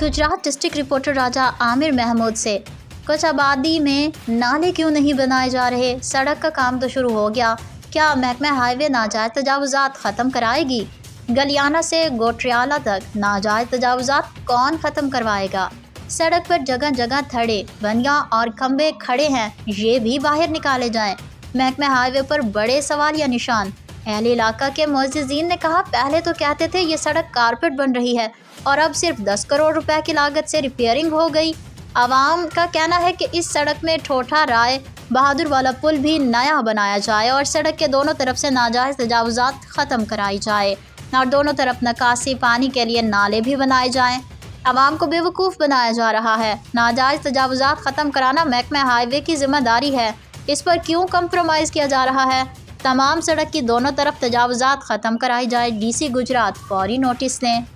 Gujarat district reporter राजा आमिर महमूद से। कुछ आबादी में नाले क्यों नहीं बनाए जा रहे? सड़क का काम तो शुरू हो गया, क्या महकमा हाईवे नाजायज़ तजावुज़ात ख़त्म कराएगी? गलियाना से गोटरियाला तक नाजायज़ तजावुज़ात कौन ख़त्म करवाएगा? सड़क पर जगह जगह थड़े, बनियाँ और खंबे खड़े हैं, ये भी बाहर निकाले जाएं। महकमा हाईवे पर बड़े सवालिया निशान। अहले इलाका के मुअज़्ज़िज़ीन ने कहा, पहले तो कहते थे ये सड़क कारपेट बन रही है और अब सिर्फ 10 करोड़ रुपए की लागत से रिपेयरिंग हो गई। आवाम का कहना है कि इस सड़क में ठोठा राय बहादुर वाला पुल भी नया बनाया जाए और सड़क के दोनों तरफ से नाजायज़ तजावुज़ात ख़त्म कराई जाए और दोनों तरफ निकासी पानी के लिए नाले भी बनाए जाएं। आवाम को बेवकूफ़ बनाया जा रहा है। नाजायज़ तजावुज़ात ख़त्म कराना महकमा हाईवे की ज़िम्मेदारी है, इस पर क्यों कंप्रोमाइज़ किया जा रहा है? तमाम सड़क की दोनों तरफ तजावुज़ात ख़त्म कराई जाए। DC गुजरात फौरी नोटिस लें।